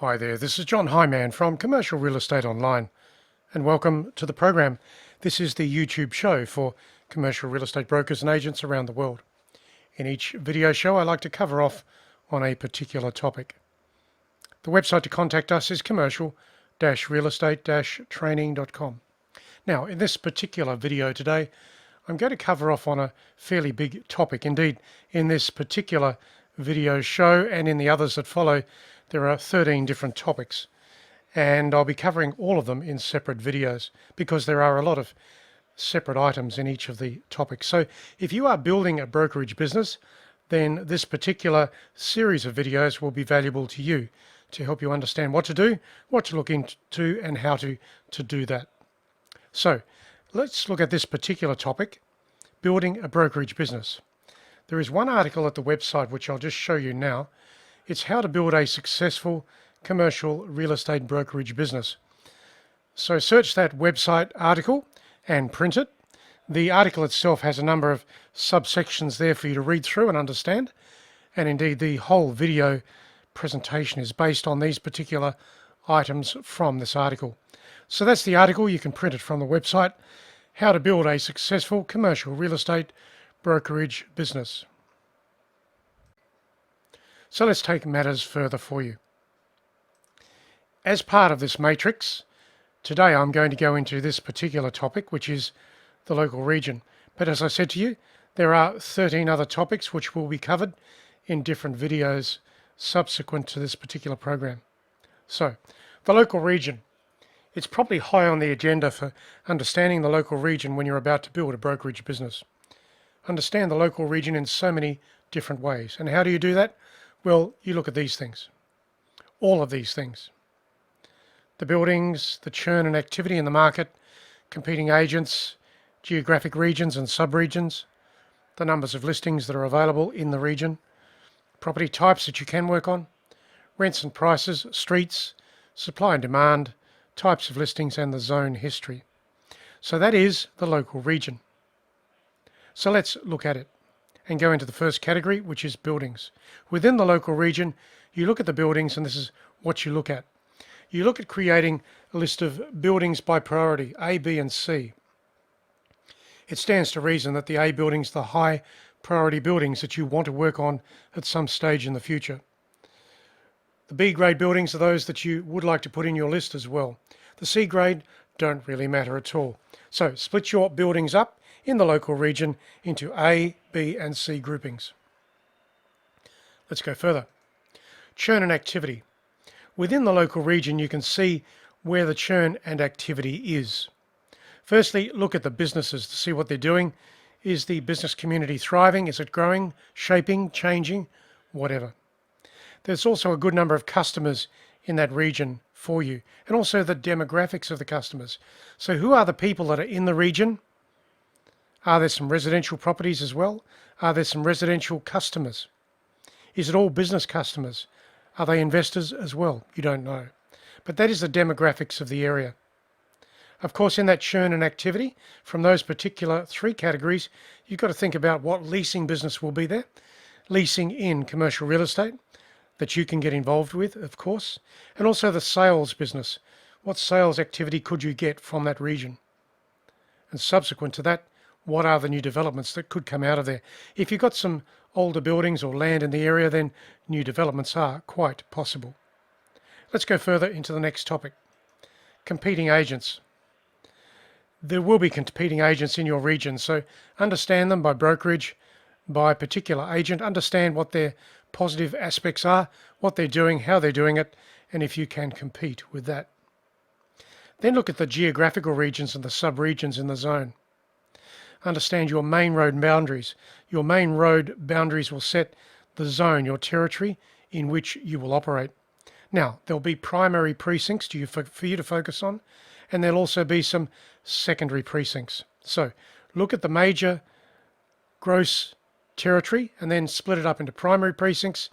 Hi there, this is John Hyman from Commercial Real Estate Online, and welcome to the program. This is the YouTube show for commercial real estate brokers and agents around the world. In each video show, I like to cover off on a particular topic. The website to contact us is commercial-real-estate-training.com. Now, in this particular video today, I'm going to cover off on a fairly big topic. Indeed, in this particular video show and in the others that follow, there are 13 different topics, and I'll be covering all of them in separate videos because there are a lot of separate items in each of the topics. So if you are building a brokerage business, then this particular series of videos will be valuable to you to help you understand what to do, what to look into, and how to do that. So let's look at this particular topic, building a brokerage business. There is one article at the website which I'll just show you now. It's how to build a successful commercial real estate brokerage business. So search that website article and print it. The article itself has a number of subsections there for you to read through and understand. And indeed, the whole video presentation is based on these particular items from this article. So that's the article. You can print it from the website, how to build a successful commercial real estate brokerage business. So let's take matters further for you. As part of this matrix, today I'm going to go into this particular topic, which is the local region. But as I said to you, there are 13 other topics which will be covered in different videos subsequent to this particular program. So, the local region. It's probably high on the agenda for understanding the local region when you're about to build a brokerage business. Understand the local region in so many different ways. And how do you do that? Well, you look at these things, all of these things. The buildings, the churn and activity in the market, competing agents, geographic regions and sub-regions, the numbers of listings that are available in the region, property types that you can work on, rents and prices, streets, supply and demand, types of listings and the zone history. So that is the local region. So let's look at it and go into the first category, which is buildings. Within the local region, you look at the buildings, and this is what you look at. You look at creating a list of buildings by priority, A, B, and C. It stands to reason that the A buildings, the high priority buildings that you want to work on at some stage in the future. The B grade buildings are those that you would like to put in your list as well. The C grade don't really matter at all. So split your buildings up in the local region into A, B, and C groupings. Let's go further. Churn and activity. Within the local region, you can see where the churn and activity is. Firstly, look at the businesses to see what they're doing. Is the business community thriving? Is it growing, shaping, changing, whatever? There's also a good number of customers in that region for you, and also the demographics of the customers. So who are the people that are in the region? Are there some residential properties as well? Are there some residential customers? Is it all business customers? Are they investors as well? You don't know. But that is the demographics of the area. Of course, in that churn and activity, from those particular three categories, you've got to think about what leasing business will be there. Leasing in commercial real estate that you can get involved with, of course. And also the sales business. What sales activity could you get from that region? And subsequent to that, what are the new developments that could come out of there? If you've got some older buildings or land in the area, then new developments are quite possible. Let's go further into the next topic. Competing agents. There will be competing agents in your region, so understand them by brokerage, by particular agent. Understand what their positive aspects are, what they're doing, how they're doing it, and if you can compete with that. Then look at the geographical regions and the sub-regions in the zone. Understand your main road boundaries. Your main road boundaries will set the zone, your territory in which you will operate. Now, there'll be primary precincts for you to focus on, and there'll also be some secondary precincts. So look at the major gross territory and then split it up into primary precincts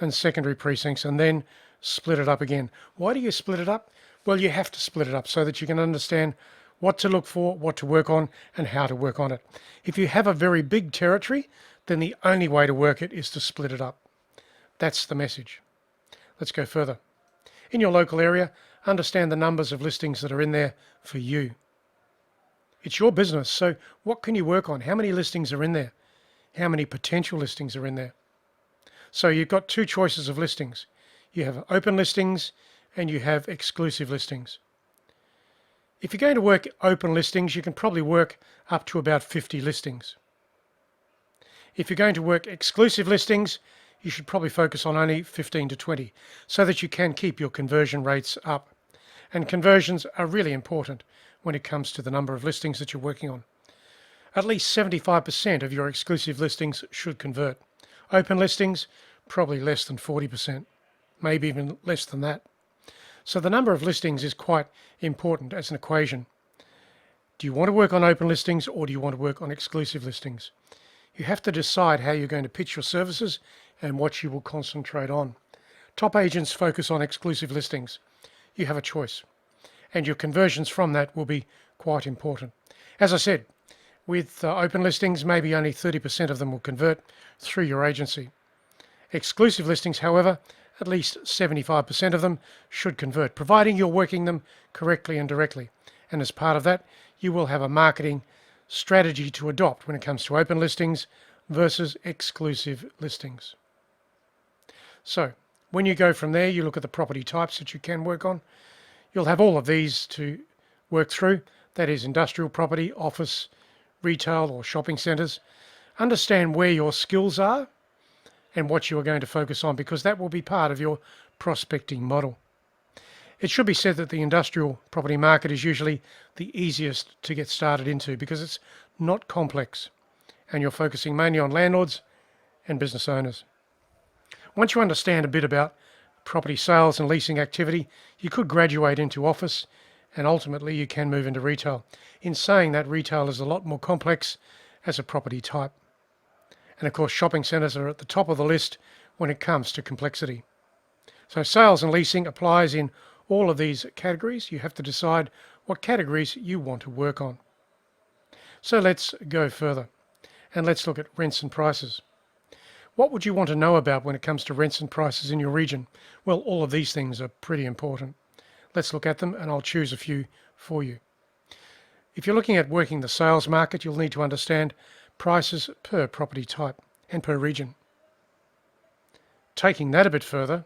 and secondary precincts, and then split it up again. Why do you split it up? Well, you have to split it up so that you can understand what to look for, what to work on, and how to work on it. If you have a very big territory, then the only way to work it is to split it up. That's the message. Let's go further. in your local area, understand the numbers of listings that are in there for you. It's your business, so what can you work on? How many listings are in there? How many potential listings are in there? So you've got two choices of listings. You have open listings and you have exclusive listings. If you're going to work open listings, you can probably work up to about 50 listings. If you're going to work exclusive listings, you should probably focus on only 15 to 20 so that you can keep your conversion rates up. And conversions are really important when it comes to the number of listings that you're working on. At least 75% of your exclusive listings should convert. Open listings, probably less than 40%, maybe even less than that. So the number of listings is quite important as an equation. Do you want to work on open listings or do you want to work on exclusive listings? You have to decide how you're going to pitch your services and what you will concentrate on. Top agents focus on exclusive listings. You have a choice. And your conversions from that will be quite important. As I said, with open listings, maybe only 30% of them will convert through your agency. Exclusive listings, however, at least 75% of them should convert, providing you're working them correctly and directly. And as part of that, you will have a marketing strategy to adopt when it comes to open listings versus exclusive listings. So when you go from there, you look at the property types that you can work on. You'll have all of these to work through. That is industrial property, office, retail or shopping centres. Understand where your skills are and what you are going to focus on, because that will be part of your prospecting model. It should be said that the industrial property market is usually the easiest to get started into because it's not complex and you're focusing mainly on landlords and business owners. Once you understand a bit about property sales and leasing activity, you could graduate into office and ultimately you can move into retail. In saying that, retail is a lot more complex as a property type. And of course, shopping centres are at the top of the list when it comes to complexity. So sales and leasing applies in all of these categories. You have to decide what categories you want to work on. So let's go further and let's look at rents and prices. What would you want to know about when it comes to rents and prices in your region? Well, all of these things are pretty important. Let's look at them and I'll choose a few for you. If you're looking at working the sales market, you'll need to understand prices per property type and per region. Taking that a bit further,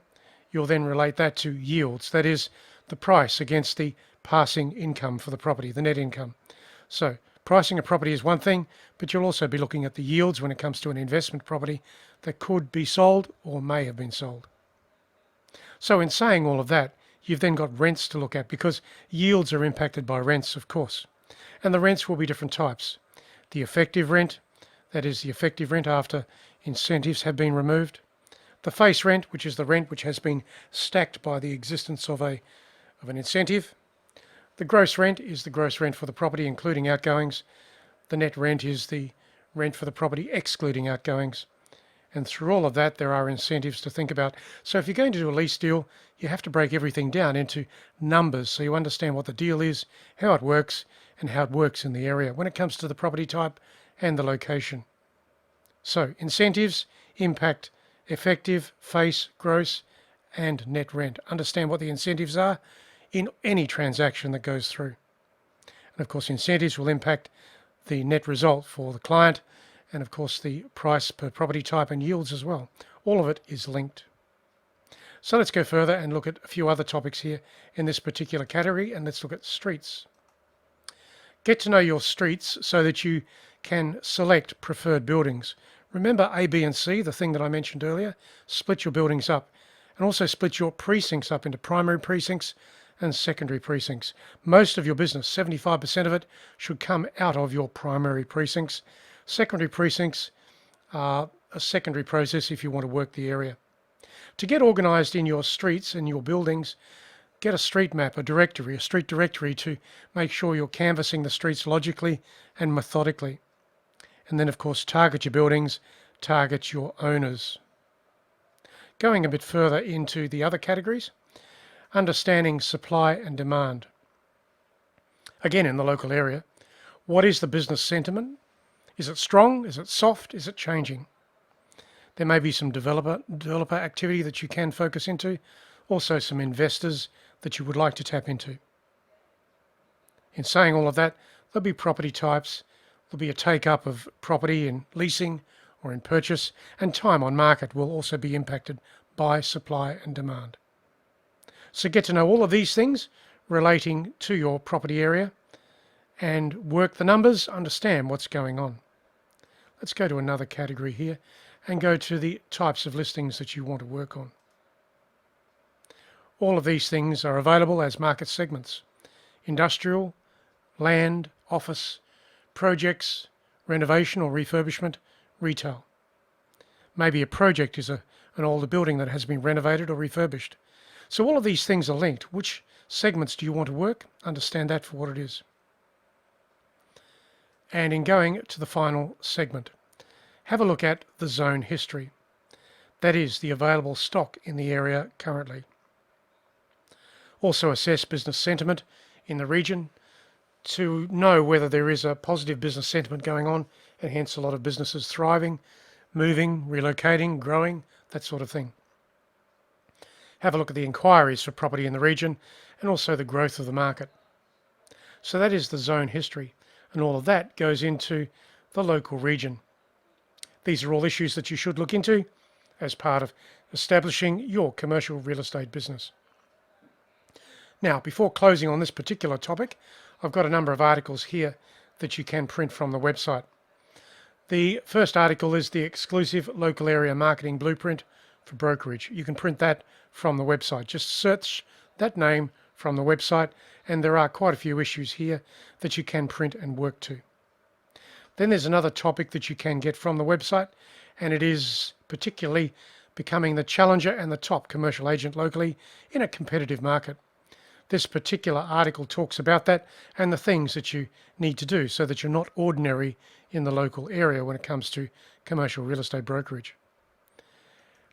you'll then relate that to yields, that is, the price against the passing income for the property, the net income. So pricing a property is one thing, but you'll also be looking at the yields when it comes to an investment property that could be sold or may have been sold. So in saying all of that, you've then got rents to look at because yields are impacted by rents, of course. And the rents will be different types. The effective rent, that is the effective rent after incentives have been removed. The face rent, which is the rent which has been stacked by the existence of an incentive. The gross rent is the gross rent for the property, including outgoings. The net rent is the rent for the property, excluding outgoings. And through all of that, there are incentives to think about. So if you're going to do a lease deal, you have to break everything down into numbers so you understand what the deal is, how it works, and how it works in the area when it comes to the property type and the location. So incentives impact effective, face, gross, and net rent. Understand what the incentives are in any transaction that goes through. And of course, incentives will impact the net result for the client and of course the price per property type and yields as well. All of it is linked. So let's go further and look at a few other topics here in this particular category, and let's look at streets. Get to know your streets so that you can select preferred buildings. Remember A, B and C, the thing that I mentioned earlier. Split your buildings up and also split your precincts up into primary precincts and secondary precincts. Most of your business, 75% of it, should come out of your primary precincts. Secondary precincts are a secondary process if you want to work the area. To get organised in your streets and your buildings, get a street map, a street directory to make sure you're canvassing the streets logically and methodically. And then, of course, target your buildings, target your owners. Going a bit further into the other categories, understanding supply and demand. Again, in the local area, what is the business sentiment? Is it strong? Is it soft? Is it changing? There may be some developer activity that you can focus into. also some investors that you would like to tap into. In saying all of that, there'll be property types, there'll be a take-up of property in leasing or in purchase, and time on market will also be impacted by supply and demand. So get to know all of these things relating to your property area and work the numbers, understand what's going on. Let's go to another category here and go to the types of listings that you want to work on. All of these things are available as market segments: industrial, land, office, projects, renovation or refurbishment, retail. Maybe a project is an older building that has been renovated or refurbished. So all of these things are linked. Which segments do you want to work? Understand that for what it is. And in going to the final segment, have a look at the zone history. That is the available stock in the area currently. Also assess business sentiment in the region to know whether there is a positive business sentiment going on, and hence a lot of businesses thriving, moving, relocating, growing, that sort of thing. Have a look at the inquiries for property in the region and also the growth of the market. So that is the zone history, and all of that goes into the local region. These are all issues that you should look into as part of establishing your commercial real estate business. Now, before closing on this particular topic, I've got a number of articles here that you can print from the website. The first article is the exclusive local area marketing blueprint for Brokerage. You can print that from the website. Just search that name from the website, and there are quite a few issues here that you can print and work to. Then there's another topic that you can get from the website, and it is particularly becoming the challenger and the top commercial agent locally in a competitive market. This particular article talks about that and the things that you need to do so that you're not ordinary in the local area when it comes to commercial real estate brokerage.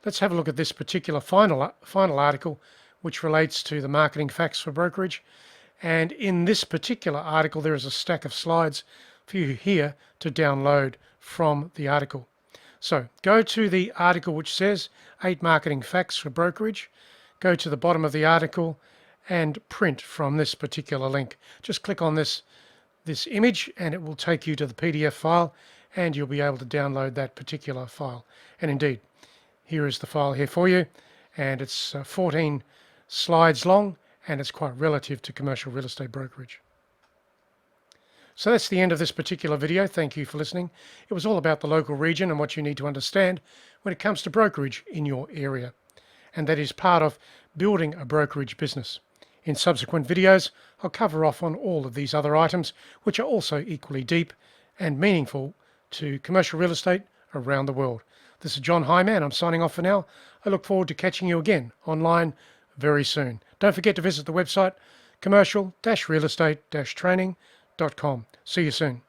Let's have a look at this particular final article, which relates to the marketing facts for brokerage. And in this particular article, there is a stack of slides for you here to download from the article. So go to the article which says 8 marketing facts for brokerage, go to the bottom of the article and print from this particular link. Just click on this image and it will take you to the PDF file, and you'll be able to download that particular file. And indeed, here is the file here for you, and it's 14 slides long, and it's quite relative to commercial real estate brokerage. So that's the end of this particular video. Thank you for listening. It was all about the local region and what you need to understand when it comes to brokerage in your area. And that is part of building a brokerage business. In subsequent videos, I'll cover off on all of these other items, which are also equally deep and meaningful to commercial real estate around the world. This is John Hyman. I'm signing off for now. I look forward to catching you again online very soon. Don't forget to visit the website commercial-realestate-training.com. See you soon.